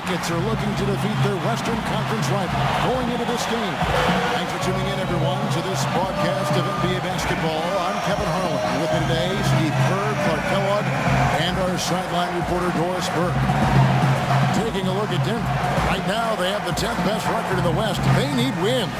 Rockets are looking to defeat their Western Conference rival going into this game. Thanks for tuning in, everyone, to this broadcast of NBA basketball. I'm Kevin Harlan. With me today, Steve Kerr, Clark Kellogg, and our sideline reporter, Doris Burke. Taking a look at Denver. Right now, they have the 10th best record in the West. They need wins.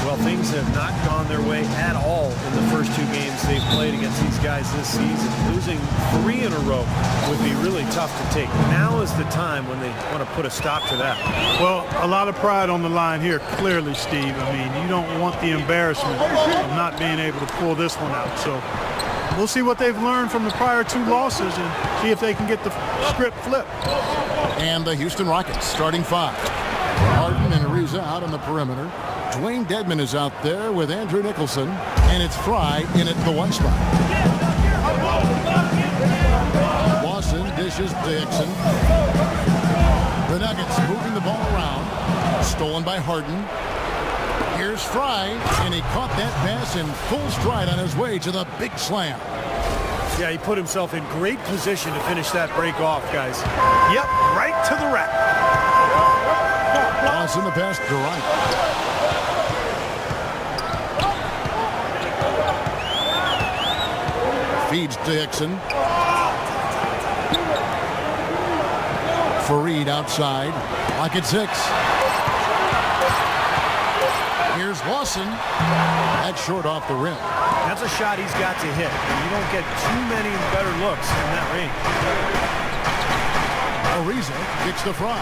Well, things have not gone their way at all in the first two games they've played against these guys this season. Losing 3 in a row would be really tough to take. Now is the time when they want to put a stop to that. Well, a lot of pride on the line here, clearly, Steve. I mean, you don't want the embarrassment of not being able to pull this one out. So we'll see what they've learned from the prior 2 losses and see if they can get the script flipped. And the Houston Rockets starting 5. Harden and Ariza out on the perimeter. Dwayne Dedmon is out there with Andrew Nicholson, and it's Fry in at the 1 spot. Lawson dishes to Hickson. The Nuggets moving the ball around. Stolen by Harden. Here's Fry, and he caught that pass in full stride on his way to the big slam. Yeah, he put himself in great position to finish that break off, guys. Yep, right to the rack. Lawson the pass to Wright. Feeds to Hickson. Fareed outside. Lock at 6. Here's Lawson. That's short off the rim. That's a shot he's got to hit. You don't get too many better looks in that range. Ariza kicks the Fry.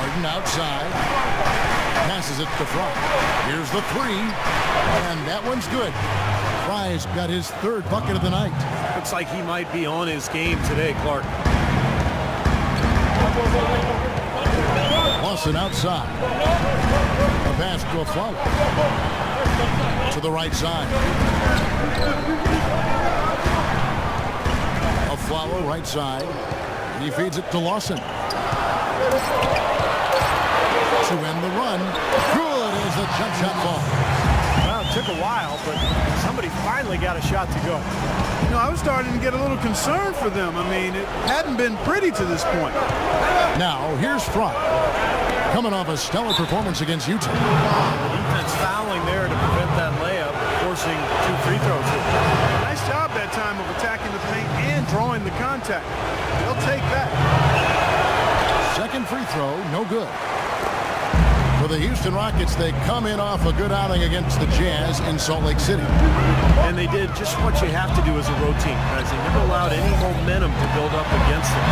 Harden outside. Passes it to Fry. Here's the 3. And that one's good. Fry's got his 3rd bucket of the night. Looks like he might be on his game today, Clark. Lawson outside. A pass to a Flower. To the right side. A Flower right side. He feeds it to Lawson. To end the run. Good as the jump shot falls. Well, it took a while, but somebody finally got a shot to go. You know, I was starting to get a little concerned for them. I mean, it hadn't been pretty to this point. Now, here's Fry. Coming off a stellar performance against Utah. The defense fouling there to prevent that layup, forcing 2 free throws. Nice job that time of attacking the paint and drawing the contact. They'll take that. 2nd free throw, no good. For the Houston Rockets, they come in off a good outing against the Jazz in Salt Lake City. And they did just what you have to do as a road team, guys. They never allowed any momentum to build up against them.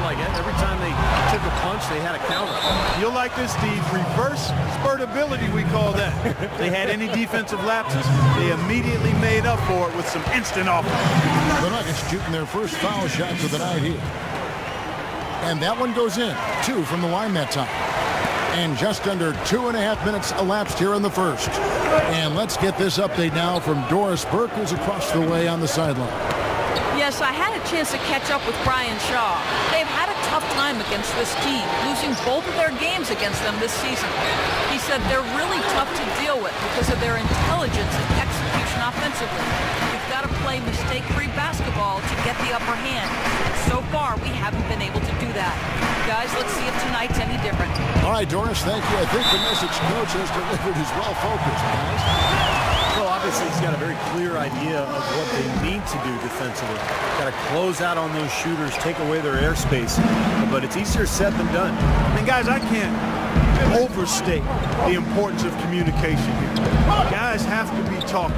Like every time they took a punch, they had a counter. You'll like this, Steve. Reverse spurtability, we call that. They had any defensive lapses, they immediately made up for it with some instant offense. The Nuggets shooting their first foul shots of the night here. And that one goes in. 2 from the line that time. And just under 2.5 minutes elapsed here in the first. And let's get this update now from Doris Burke, who's across the way on the sideline. Yes, I had a chance to catch up with Brian Shaw. They've had a tough time against this team, losing both of their games against them this season. He said they're really tough to deal with because of their intelligence and execution offensively. We've got to play mistake-free basketball to get the upper hand. So far, we haven't been able to do that. Guys, let's see if tonight's any different. All right, Doris, thank you. I think the message coach has delivered is well focused, guys. Well, obviously, he's got a very clear idea of what they need to do defensively. Got to close out on those shooters, take away their airspace. But it's easier said than done. I mean, guys, I can't overstate the importance of communication here. Guys have to be talking,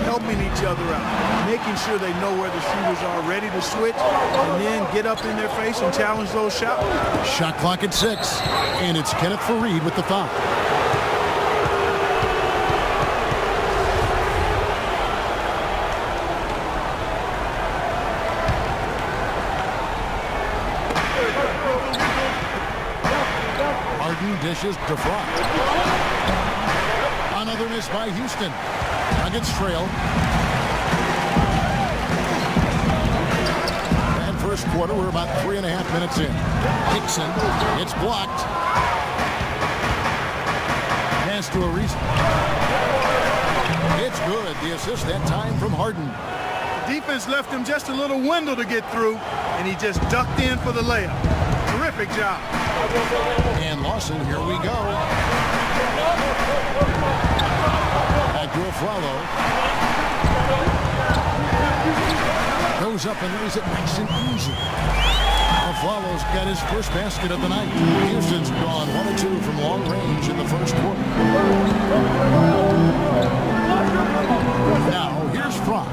helping each other out, making sure they know where the shooters are, ready to switch, and then get up in their face and challenge those shots. Shot clock at 6, and it's Kenneth Fareed with the foul. Harden dishes to Fry. Another miss by Houston. Nuggets trail. And first quarter, we're about 3.5 minutes in. Hickson, it's blocked. Pass to Ariza. It's good. The assist that time from Harden. Defense left him just a little window to get through, and he just ducked in for the layup. Terrific job. And Lawson, here we go. Back to Aflalo. Goes up and lays it nice and easy. Aflalo's got his first basket of the night. Houston's gone 1 of 2 from long range in the first quarter. Now, here's Fry.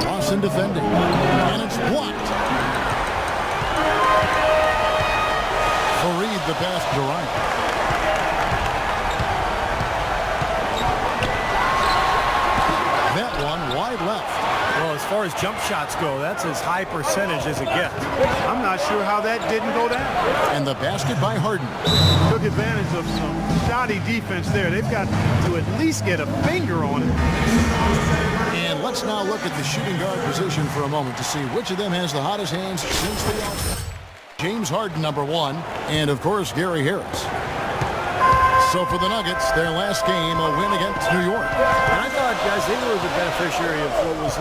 Lawson defending. And it's blocked. Fareed the pass to Ryan. That one wide left. Well, as far as jump shots go, that's as high percentage as it gets. I'm not sure how that didn't go down. And the basket by Harden. Took advantage of some shoddy defense there. They've got to at least get a finger on it. And let's now look at the shooting guard position for a moment to see which of them has the hottest hands since the offense. James Harden, number 1, and of course Gary Harris. So for the Nuggets, their last game, a win against New York. And I thought, guys, they were the beneficiary of what was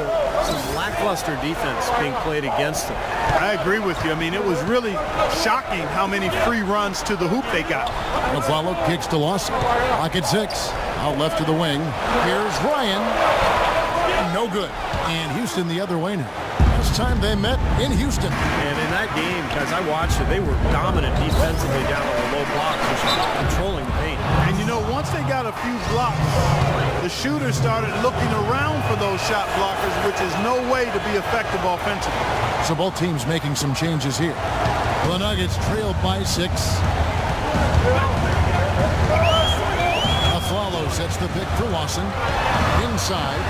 some lackluster defense being played against them. I agree with you. I mean, it was really shocking how many free runs to the hoop they got. Aflalo kicks to Lawson. Pocket 6. Out left to the wing. Here's Ryan. No good. And Houston the other way now. Last time they met in Houston. And in that game, guys, I watched it. They were dominant defensively down on the low block, controlling the paint. And, you know, once they got a few blocks, the shooters started looking around for those shot blockers, which is no way to be effective offensively. So both teams making some changes here. The Nuggets trailed by 6. Aflalo sets the pick for Lawson. Inside.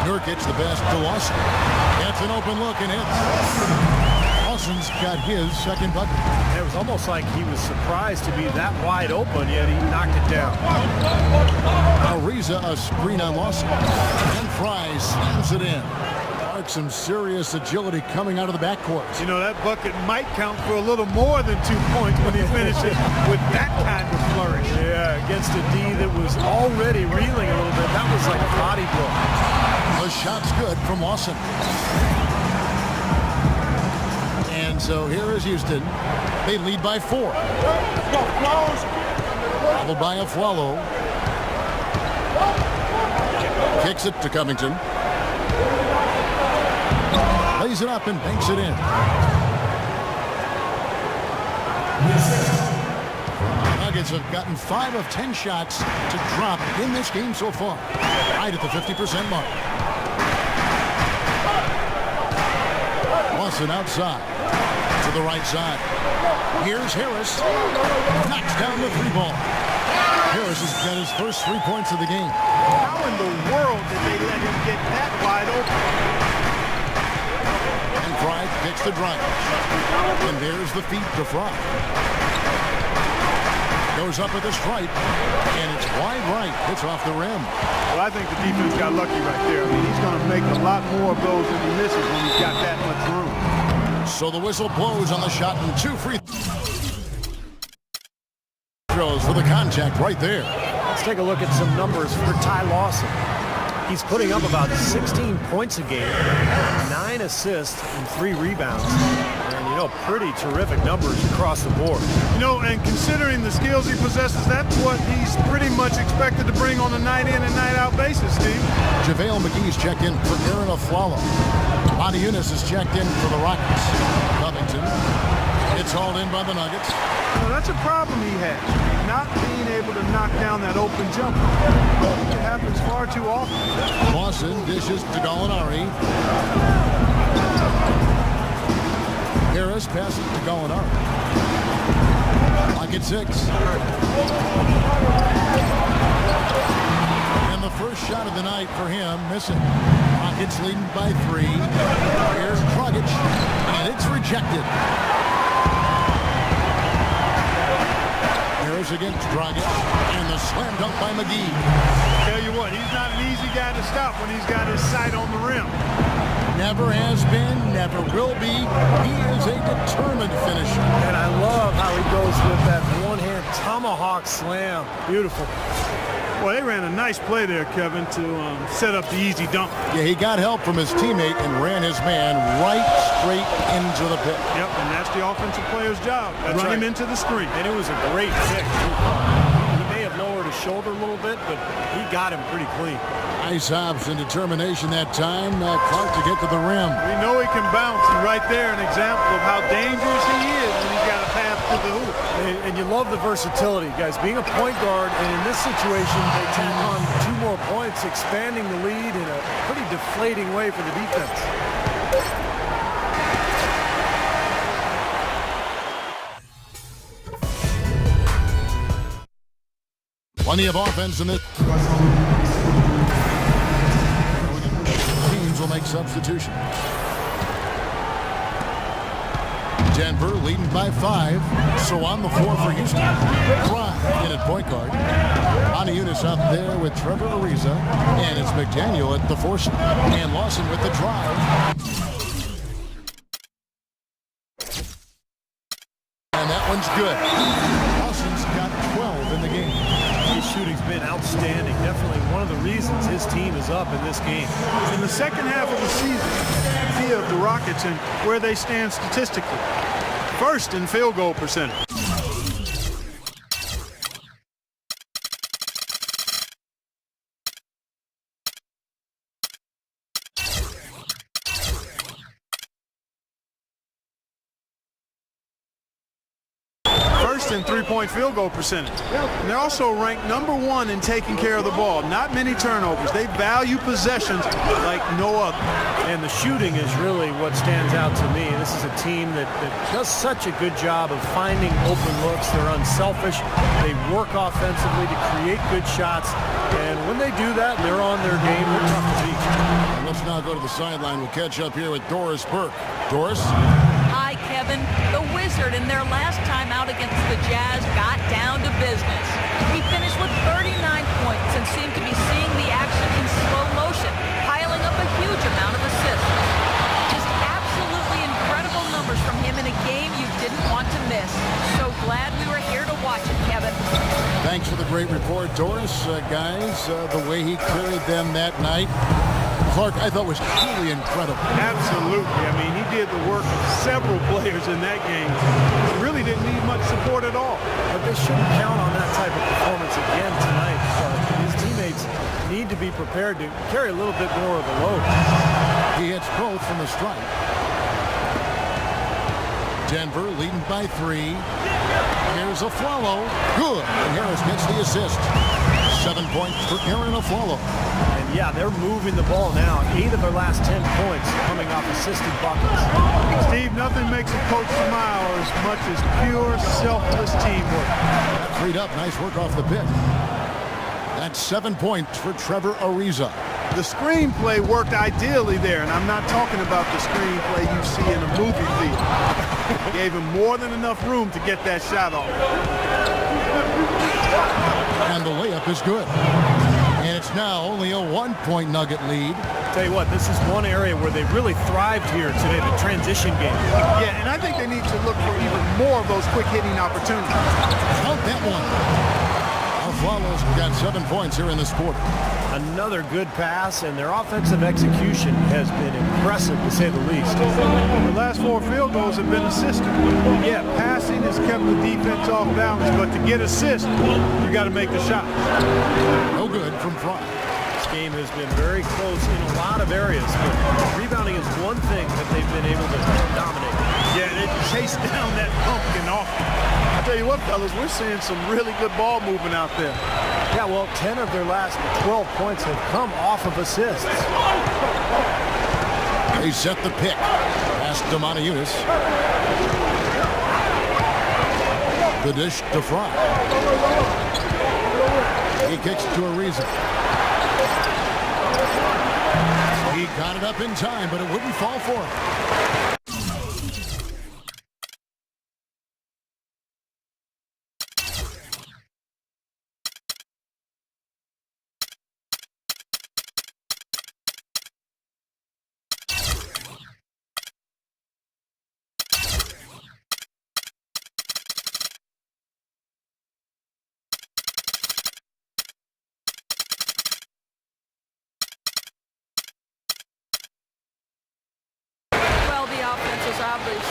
Nurkic the pass to Lawson. Gets an open look and hits. Lawson's got his second bucket. It was almost like he was surprised to be that wide open, yet he knocked it down. Ariza a screen on Lawson. And Fry slams it in. Some serious agility coming out of the backcourt. You know, that bucket might count for a little more than 2 points when he finishes with that kind of flourish. Yeah, against a D that was already reeling a little bit. That was like a body blow. The shot's good from Lawson. And so here is Houston. They lead by 4. Followed by Aflalo. Kicks it to Covington. Lays it up and banks it in. Nuggets have gotten 5 of 10 shots to drop in this game so far. Right at the 50% mark. Lawson outside. To the right side. Here's Harris. Knocks down the 3 ball. Harris has got his first 3 points of the game. How in the world did they let him get that wide open? Fry kicks the drive. And there's the feed to Fry. Goes up at the stripe. And it's wide right. It's off the rim. Well, I think the defense got lucky right there. I mean, he's going to make a lot more of those than he misses when he's got that much room. So the whistle blows on the shot and 2 free throws for the contact right there. Let's take a look at some numbers for Ty Lawson. He's putting up about 16 points a game, 9 assists, and 3 rebounds. And, you know, pretty terrific numbers across the board. You know, and considering the skills he possesses, that's what he's pretty much expected to bring on a night-in and night-out basis, Steve. JaVale McGee's checked in for Aaron Aflalo. Monty Eunice is checked in for the Rockets. Covington. It's hauled in by the Nuggets. Well, that's a problem he has, not being able to knock down that open jumper. It happens far too often. Lawson dishes to Gallinari. Harris passes to Gallinari. Pocket 6. And the first shot of the night for him, missing. Rockets leading by 3. Here's Dragic, and it's rejected. Harris against Dragic, and the slam dunk by McGee. Tell you what, he's not an easy guy to stop when he's got his sight on the rim. Never has been, never will be. He is a determined finisher. And I love how he goes with that one-hand tomahawk slam. Beautiful. Well, they ran a nice play there, Kevin, to set up the easy dunk. Yeah, he got help from his teammate and ran his man right straight into the pit. Yep, and that's the offensive player's job. Run him into the screen. And it was a great pick. He may have lowered his shoulder a little bit, but he got him pretty clean. Nice hops and determination that time. Clark to get to the rim. We know he can bounce, and right there an example of how dangerous he is when he's got a path to the hoop. And you love the versatility, guys. Being a point guard, and in this situation, they tack on 2 more points, expanding the lead in a pretty deflating way for the defense. Plenty of offense in this. Teams will make substitution. Denver leading by 5. So on the floor for Houston. Fry in at point guard. Eunice up there with Trevor Ariza. And it's McDaniel at the force. And Lawson with the drive. And that one's good. Lawson's got 12 in the game. His shooting's been outstanding. Definitely one of the reasons his team is up in this game. In the second half of the season, via the Rockets and where they stand statistically. First in field goal percentage. First in three-point field goal percentage. And they're also ranked #1 in taking care of the ball. Not many turnovers. They value possessions like no other. And the shooting is really what stands out to me. This is a team that does such a good job of finding open looks. They're unselfish. They work offensively to create good shots. And when they do that, they're on their game. They're tough to beat. And let's now go to the sideline. We'll catch up here with Doris Burke. Doris? Hi, Kevin. The Wizard, in their last time out against the Jazz, got down to business. He finished with 39 points and seemed to be seeing the action in slow motion, piling up a huge amount of assists. Just absolutely incredible numbers from him in a game you didn't want to miss. So glad we were here to watch it, Kevin. Thanks for the great report, Doris. Guys, the way he carried them that night, Clark, I thought was truly incredible. Absolutely. I mean, he did the work of several players in that game. Really didn't need much support at all. But they shouldn't count on that type of performance again tonight. His teammates need to be prepared to carry a little bit more of the load. He hits both from the stripe. Denver leading by 3. Here's a follow. Good. And Harris gets the assist. 7 points for Aaron Aflalo. And yeah, they're moving the ball now. 8 of their last 10 points coming off assisted buckets. Steve, nothing makes a coach smile as much as pure, selfless teamwork. Freed up. Nice work off the pick. That's 7 points for Trevor Ariza. The screenplay worked ideally there, and I'm not talking about the screenplay you see in a movie theater. Gave him more than enough room to get that shot off. And the layup is good. And it's now only a 1-point Nugget lead. Tell you what, this is one area where they really thrived here today, the transition game. Yeah, and I think they need to look for even more of those quick hitting opportunities. Count that one. Aflalo's got 7 points here in this quarter. Another good pass, and their offensive execution has been impressive, to say the least. The last 4 field goals have been assisted. Yeah, passing has kept the defense off balance, but to get assists, you got to make the shot. No good from Fry. This game has been very close in a lot of areas, but rebounding is one thing that they've been able to dominate. Yeah, they chased down that pumpkin often. I tell you what, fellas, we're seeing some really good ball movement out there. Yeah, well, 10 of their last 12 points have come off of assists. They set the pick. Pass to Eunice. The dish to Fry. He kicks to Ariza. He got it up in time, but it wouldn't fall for him.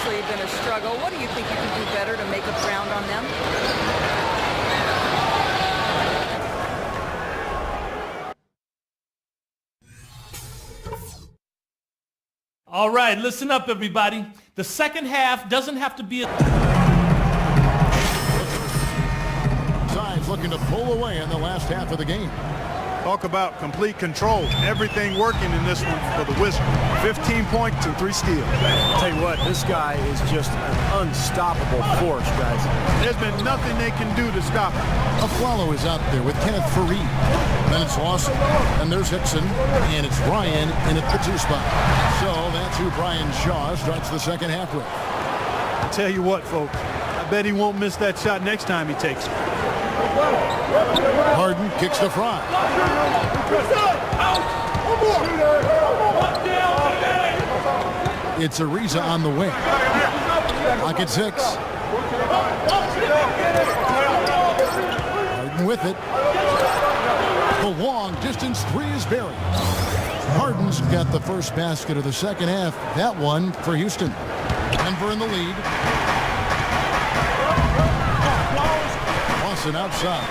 obviously been a struggle. What do you think you can do better to make up ground on them? All right, listen up, everybody. The second half doesn't have to be a... Sides looking to pull away in the last half of the game. Talk about complete control. Everything working in this one for the Wizards. 15 points and 3 steals. I'll tell you what, this guy is just an unstoppable force, guys. There's been nothing they can do to stop him. Aflalo is out there with Kenneth Fareed. Then it's Lawson. And there's Hickson. And it's Ryan in at the 2 spot. So that's who Brian Shaw starts the second half with. I'll tell you what, folks. I bet he won't miss that shot next time he takes it. Harden kicks to Fry. It's Ariza on the wing. Clock at 6. Harden with it. The long distance 3 is buried. Harden's got the first basket of the second half. That one for Houston. Denver in the lead. Lawson outside.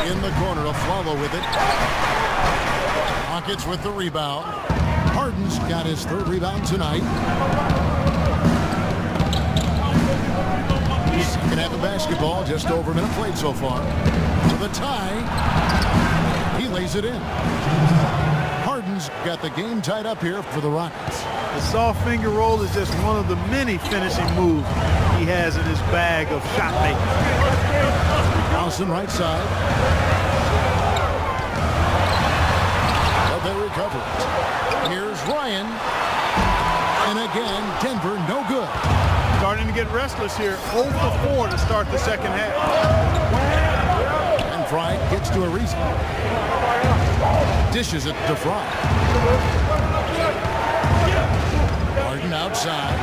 In the corner, Aflalo with it. Rockets with the rebound. Harden's got his 3rd rebound tonight. Second half of basketball, just over a minute played so far. To the tie. He lays it in. Harden's got the game tied up here for the Rockets. The soft finger roll is just one of the many finishing moves he has in his bag of shot making. Lawson right side. But they recover it. Here's Ryan. And again, Denver no good. Starting to get restless here. 0 for 4 to start the second half. And Fry gets to Ariza. Dishes it to Fry. Harden outside.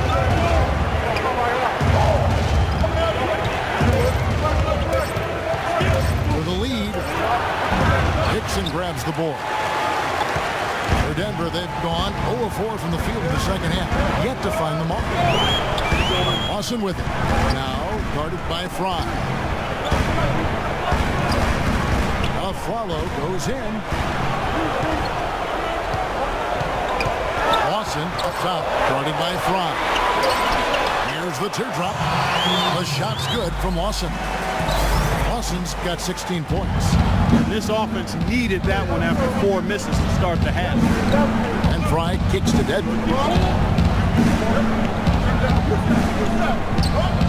For the lead. Hickson grabs the ball. For Denver, they've gone 0-4 from the field in the second half. Yet to find the mark. Lawson with it. Now guarded by Fry. Aflalo goes in. Lawson up top, guarded by Fry. Here's the teardrop. The shot's good from Lawson. Lawson's got 16 points. And this offense needed that one after 4 misses to start the half. And Fry kicks to Deadwood.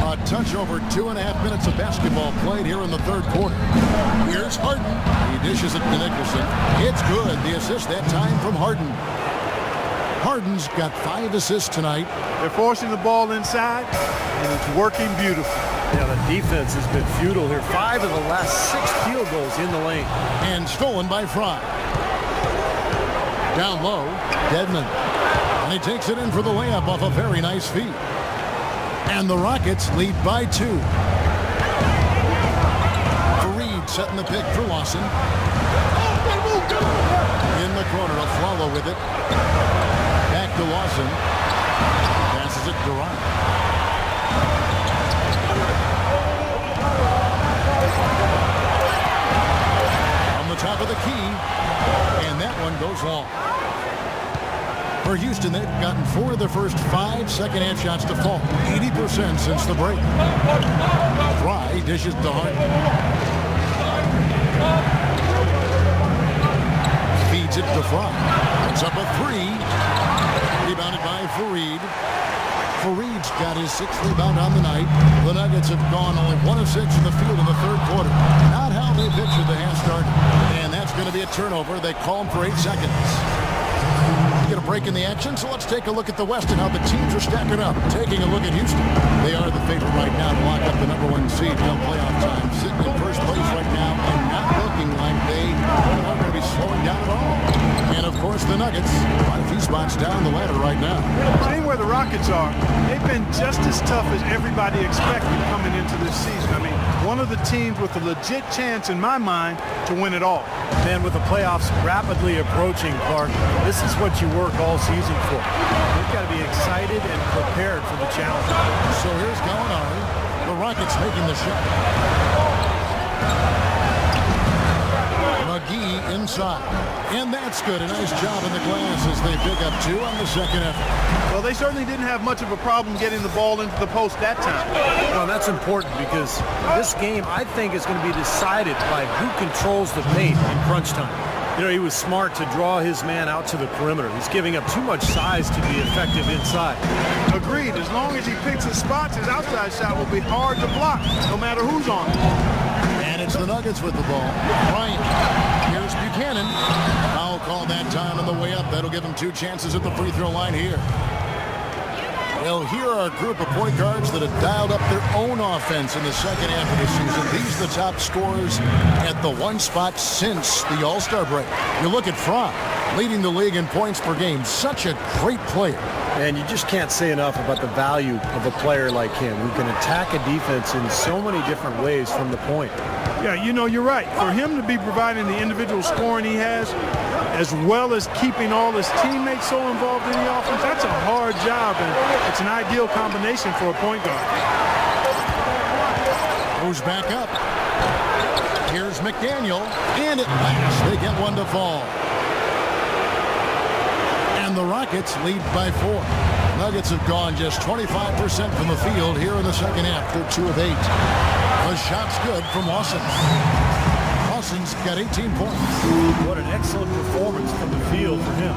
A touch over 2.5 minutes of basketball played here in the 3rd quarter. Here's Harden. He dishes it to Nicholson. It's good. The assist that time from Harden. Harden's got 5 assists tonight. They're forcing the ball inside, and it's working beautifully. Yeah, the defense has been futile here. 5 of the last 6 field goals in the lane. And stolen by Fry. Down low, Dedmon. And he takes it in for the layup off a very nice feed. And the Rockets lead by 2. Fareed setting the pick for Lawson. In the corner, Aflalo with it. Back to Lawson. Passes it to Ryan. On the top of the key. And that one goes long. For Houston, they've gotten 4 of their first 5 second-half shots to fall. 80% since the break. Fry dishes to Harden. Feeds it to Fry. It's up a 3. Rebounded by Fareed. Fareed's got his 6th rebound on the night. The Nuggets have gone only 1 of 6 in the field in the 3rd quarter. Not how they pictured the half start. And that's going to be a turnover. They call him for 8 seconds. Get a break in the action, so let's take a look at the West and how the teams are stacking up. Taking a look at Houston. They are the favorite right now to lock up the #1 seed come playoff time. Sitting in first place right now and not looking like they are going to be slowing down at all. And, of course, the Nuggets, quite a few spots down the ladder right now. Seeing where the Rockets are, they've been just as tough as everybody expected coming into this season. I mean, one of the teams with a legit chance, in my mind, to win it all. Man, with the playoffs rapidly approaching, Clark, this is what you work all season for. They've got to be excited and prepared for the challenge. So here's Gallinari. The Rockets making the shot. McGee inside. And that's good. A nice job in the glass as they pick up 2 on the second effort. Well, they certainly didn't have much of a problem getting the ball into the post that time. Well, that's important because this game, I think, is going to be decided by who controls the paint in crunch time. You know, he was smart to draw his man out to the perimeter. He's giving up too much size to be effective inside. Agreed. As long as he picks his spots, his outside shot will be hard to block, no matter who's on it. And it's the Nuggets with the ball. Bryant. Here's Buchanan. Foul call that time on the way up. That'll give him 2 chances at the free throw line here. Well, here are a group of point guards that have dialed up their own offense in the second half of the season. These are the top scorers at the one spot since the All-Star break. You look at Fry, leading the league in points per game. Such a great player. And you just can't say enough about the value of a player like him who can attack a defense in so many different ways from the point. Yeah, you know, you're right. For him to be providing the individual scoring he has, as well as keeping all his teammates so involved in the offense, that's a hard job, and it's an ideal combination for a point guard. Goes back up. Here's McDaniel, and at last they get one to fall. And the Rockets lead by 4. Nuggets have gone just 25% from the field here in the second half. They're 2 of 8. The shot's good from Lawson. Lawson's got 18 points. What an excellent performance from the field for him.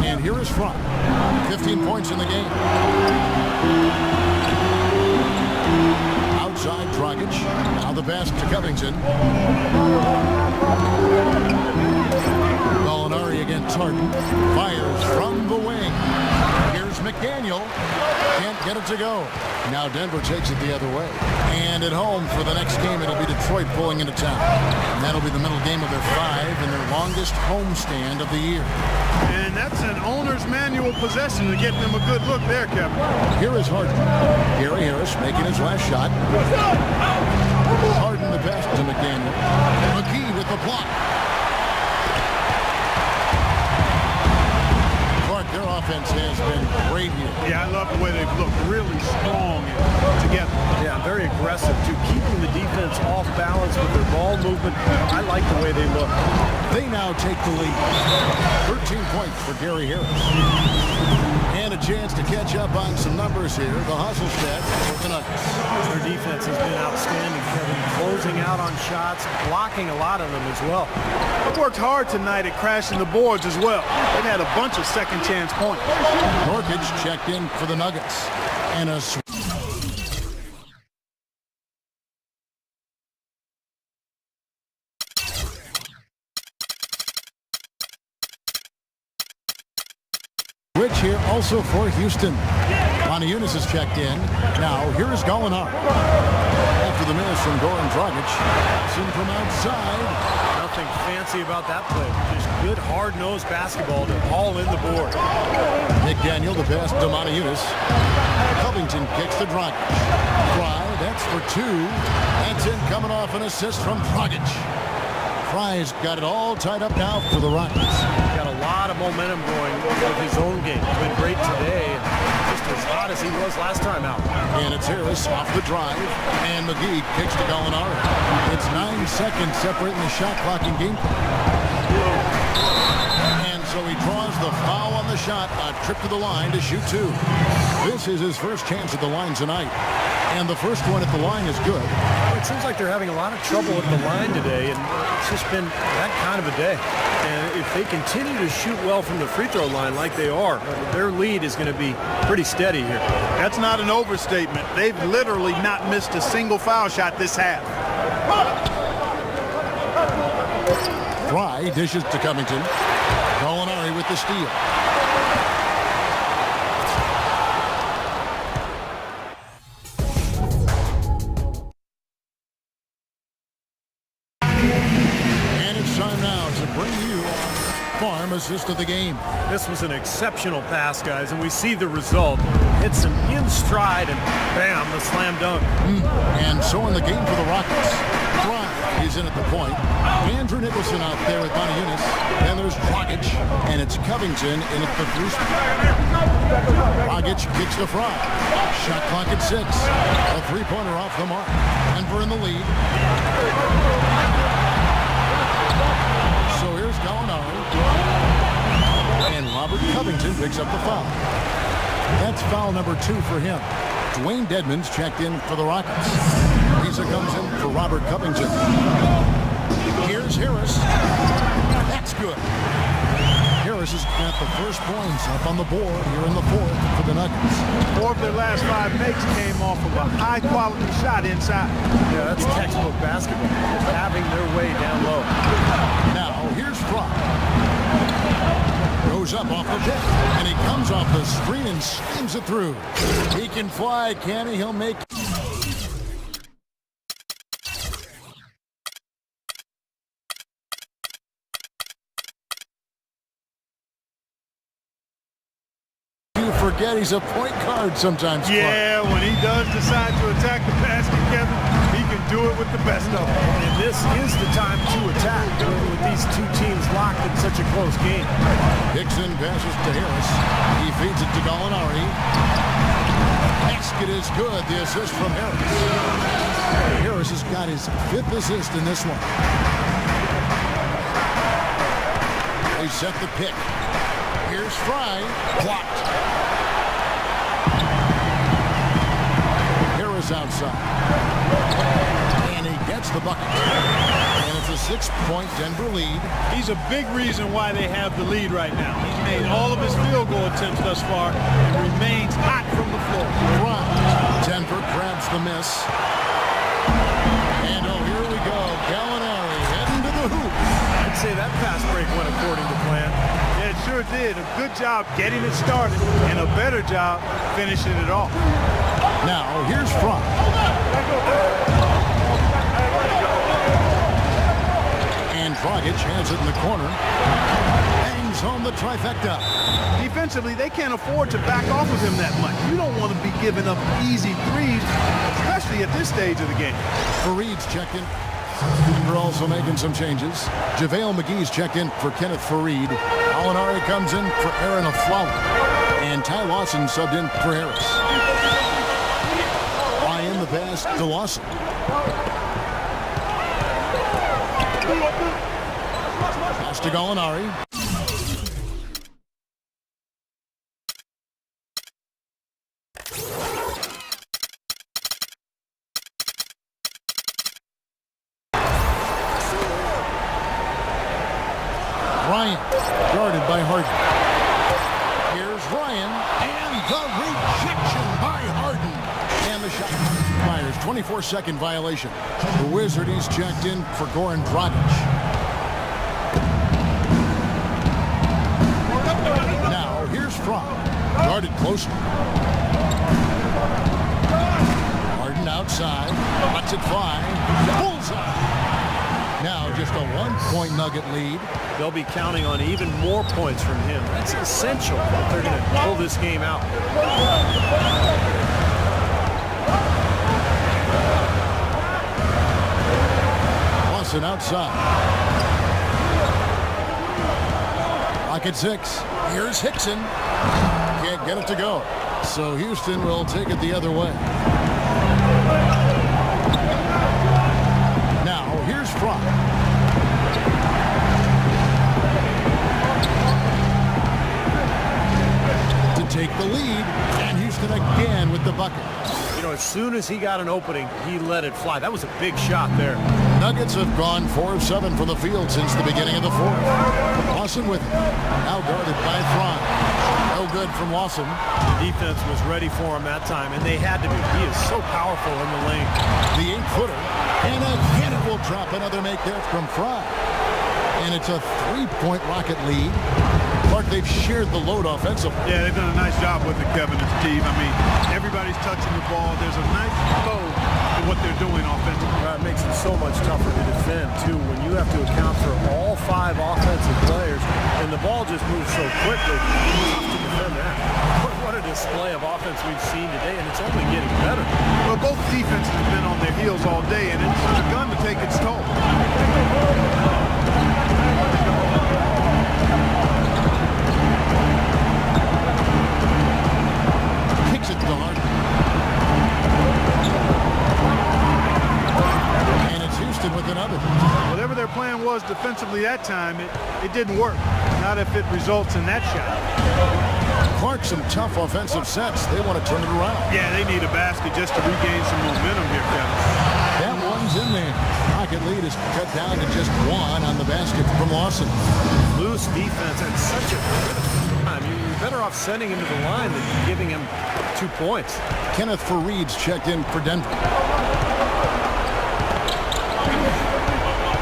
And here is Fry. 15 points in the game. Outside Dragic. Now the pass to Covington. Gallinari against Harden. Fires from the wing. Here's McDaniel. Can't get it to go. Now Denver takes it the other way. And at home for the next game, it'll be Detroit pulling into town. And that'll be the middle game of their 5 and their longest homestand of the year. And that's an owner's manual possession to get them a good look there, Kevin. Here is Harden. Gary Harris making his last shot. Harden the pass to McDaniel. McGee with the block. Their offense has been great here. Yeah, I love the way they've looked. Really strong and together. Yeah, very aggressive, too. Keeping the defense off balance with their ball movement. I like the way they look. They now take the lead. 13 points for Gary Harris. And a chance to catch up on some numbers here. The hustle stat for the Nuggets. Their defense has been outstanding, Kevin. Closing out on shots, blocking a lot of them as well. They worked hard tonight at crashing the boards as well. They've had a bunch of second chance points. Norkic checked in for the Nuggets. And a switch here also for Houston. Moniunas is checked in. Now here is Gallinari. After the miss from Goran Dragic. In from outside. Nothing fancy about that play. Just good hard-nosed basketball to haul in the board. McDaniel the pass to Moniunas. Covington kicks to Dragic. Fry, that's for 2. That's in coming off an assist from Dragic. Fry's got it all tied up now for the Rockets. Got a lot of momentum going with his own game. He's been great today, and just as hot as he was last time out. And it's Harris off the drive, and McGee kicks to Gallinari. It's 9 seconds separating the shot clock and game. And so he draws the foul on the shot, a trip to the line to shoot 2. This is his first chance at the line tonight. And the first one at the line is good. It seems like they're having a lot of trouble at the line today, and it's just been that kind of a day. And if they continue to shoot well from the free throw line like they are, their lead is going to be pretty steady here. That's not an overstatement. They've literally not missed a single foul shot this half. Fry dishes to Covington. Gallinari with the steal. bring you Farm assist of the game. This was an exceptional pass, guys, and we see the result. Hits him in stride, and bam, the slam dunk. And so in the game for the Rockets. Thrive is in at the point. Andrew Nicholson out there with Bonnie Eunice. Then there's Dragic, and it's Covington in at the three spot. Dragic kicks to Fry. Shot clock at 6. A three-pointer off the mark. Denver in the lead. So here's Gallinari. And Robert Covington picks up the foul. That's foul number 2 for him. Dwayne Dedmon's checked in for the Rockets. Lisa comes in for Robert Covington. Here's Harris. That's good. Harris has got the first points up on the board here in the fourth for the Nuggets. 4 of their last 5 makes came off of a high-quality shot inside. Yeah, that's textbook basketball. Just having their way down low. Now, here's Fry. Goes up off the pick, and he comes off the screen and slams it through. He can fly, can he? He'll make... Forget he's a point guard sometimes. Yeah, when he does decide to attack the basket, Kevin, he can do it with the best of them. And this is the time to attack with these two teams locked in such a close game. Dixon passes to Harris. He feeds it to Gallinari. Basket is good. The assist from Harris. Harris has got his 5th assist in this one. They set the pick. Here's Fry. Blocked. Outside. And he gets the bucket. And it's a 6-point Denver lead. He's a big reason why they have the lead right now. He's made all of his field goal attempts thus far and remains hot from the floor. Right. Denver grabs the miss. And oh, here we go. Gallinari heading to the hoop. I'd say that fast break went according to plan. Yeah, it sure did. A good job getting it started and a better job finishing it off. Now, here's Fry. And Dragic has it in the corner. Bangs home the trifecta. Defensively, they can't afford to back off of him that much. You don't want to be giving up easy threes, especially at this stage of the game. Fareed's checked in. Denver also making some changes. JaVale McGee's checked in for Kenneth Fareed. Gallinari comes in for Aaron Aflalo. And Ty Lawson subbed in for Harris. The pass to Lawson. Pass to Gallinari. Ryan, guarded by Harden. Here's Ryan, and the rejection by Harden. And the shot. 24-second violation. The Wizard, he's checked in for Goran Dragic. Now, here's Fry. Guarded closely. Harden outside. Lets it fly. Bullseye. Now, just a 1-point Nugget lead. They'll be counting on even more points from him. That's essential if they're going to pull this game out. And outside. Lock at 6. Here's Hickson. Can't get it to go. So Houston will take it the other way. Now here's Fry. To take the lead. And Houston again with the bucket. You know, as soon as he got an opening, he let it fly. That was a big shot there. Nuggets have gone 4 of 7 from the field since the beginning of the fourth. Lawson with it. Now guarded by Fry. No good from Lawson. The defense was ready for him that time, and they had to be. He is so powerful in the lane. The 8-footer. And again it will drop another make there from Fry. And it's a 3-point Rocket lead. Clark, they've shared the load offensively. Yeah, they've done a nice job with it, Kevin and Steve. I mean, everybody's touching the ball. There's a nice flow to what they're doing offensively. It makes it so much tougher to defend, too, when you have to account for all 5 offensive players, and the ball just moves so quickly. It's tough to defend that. What a display of offense we've seen today, and it's only getting better. Well, both defenses have been on their heels all day, and it's begun to take its toll. Kicks it to Hart. And it's Houston with another. Whatever their plan was defensively that time, it didn't work. Not if it results in that shot. Clark, some tough offensive sets. They want to turn it around. Yeah, they need a basket just to regain some momentum here, Kevin. That one's in there. Rocket lead is cut down to just 1 on the basket from Lawson. Loose defense at such a critical time. You're better off sending him to the line than giving him 2 points. Kenneth Fareed's checked in for Denver.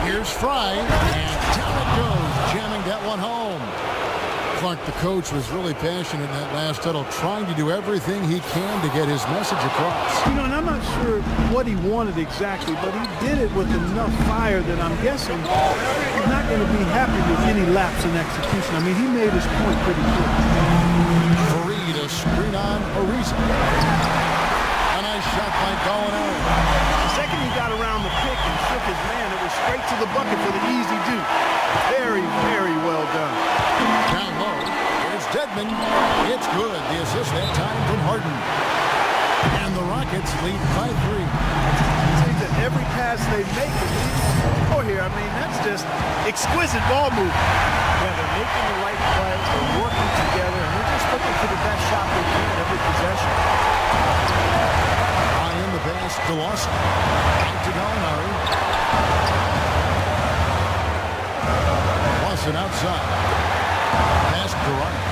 Here's Fry, and down it goes, jamming that one home. Clark, the coach, was really passionate in that last huddle, trying to do everything he can to get his message across. You know, and I'm not sure what he wanted exactly, but he did it with enough fire that I'm guessing he's not going to be happy with any lapse in execution. I mean, he made his point pretty clear. Fareed, a screen on Ariza. A nice shot by Gallinari. The second he got around the pick and shook his man, it was straight to the bucket for the easy deuce. Very, very well done. Down low, here's Dedmon. It's good. The assist that time from Harden. And the Rockets lead by 3. It seems that every pass they make is oh, here. I mean, that's just exquisite ball movement. Yeah, they're making the right plays, they're working together, and they're just looking for the best shot they can every possession. High in the pass to Lawson. Back to Gallinari. Lawson outside. Pass to Ryan.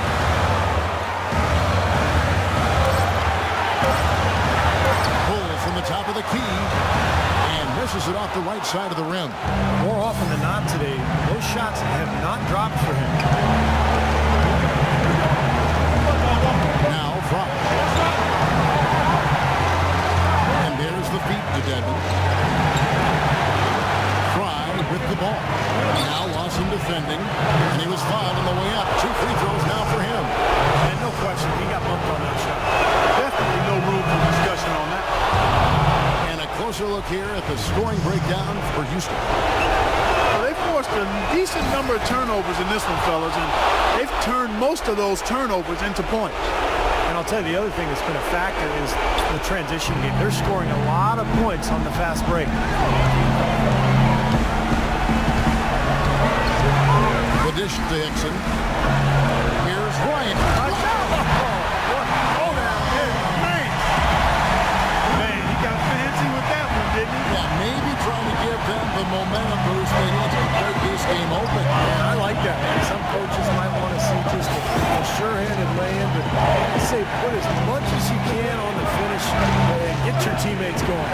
Pull from the top of the key. And misses it off the right side of the rim. More often than not today, those shots have not dropped for him. Now Fry. And there's the feet to Dedmon. Fry with the ball. Now Lawson defending. And he was fouled on the way up. 2 free throws now for him. And no question, he got bumped on that shot. Definitely no room for discussion on that. And a closer look here at the scoring breakdown for Houston. Well, they forced a decent number of turnovers in this one, fellas, and they've turned most of those turnovers into points. And I'll tell you, the other thing that's been a factor is the transition game. They're scoring a lot of points on the fast break. The dish to Hickson. Here's Ryan. Man, he got fancy with that one, didn't he? Yeah, maybe trying to give them the momentum boost they need to break this game open. Yeah, I like that. Some coaches might want to see just a sure-handed lay-in, but I say put as much as you can on the finish and get your teammates going.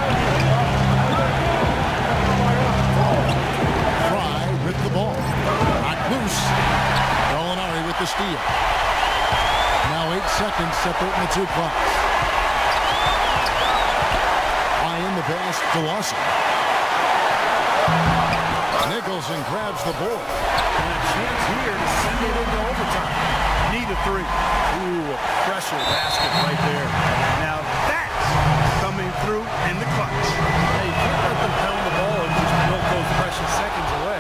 Fry with the ball. Knocked loose. Gallinari with the steal. Now 8 seconds separating the 2 clocks. High in the pass to Lawson. Nicholson grabs the board. And a chance here to send it into overtime. Need a 3. Ooh, a pressure basket right there. Now that's coming through in the clutch. Hey, you can't let them pound the ball and just milk those precious seconds away.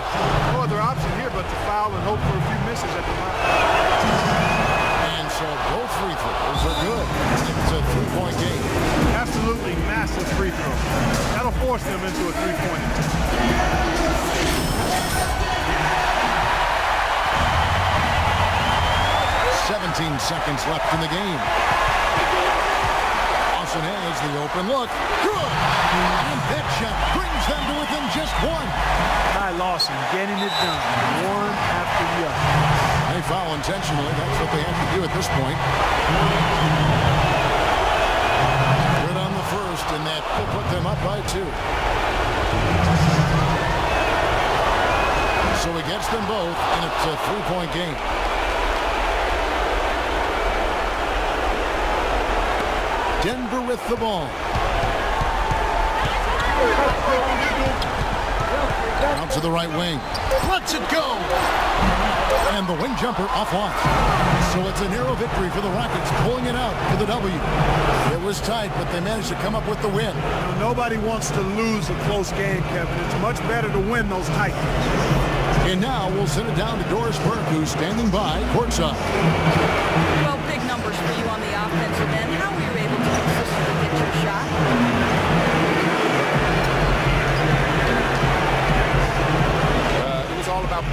No other option here but to foul and hope for a few misses at the line. And so both free throws are good. It's a 3-point game. Absolutely massive free throw. That'll force them into a 3-point attempt. 17 seconds left in the game. Lawson has the open look. Good! And that shot brings them to within just 1. Ty Lawson getting it done, one after the other. They foul intentionally. That's what they have to do at this point. Good on the first, and that will put them up by 2. So he gets them both, and it's a 3-point game. Denver with the ball. Out to the right wing. Lets it go. And the wing jumper offline. So it's a narrow victory for the Rockets, pulling it out for the W. It was tight, but they managed to come up with the win. Nobody wants to lose a close game, Kevin. It's much better to win those tight games. And now we'll send it down to Doris Burke, who's standing by courtside. Well, big numbers for you on the offensive end. How were you able to consistently get your shot? It was all about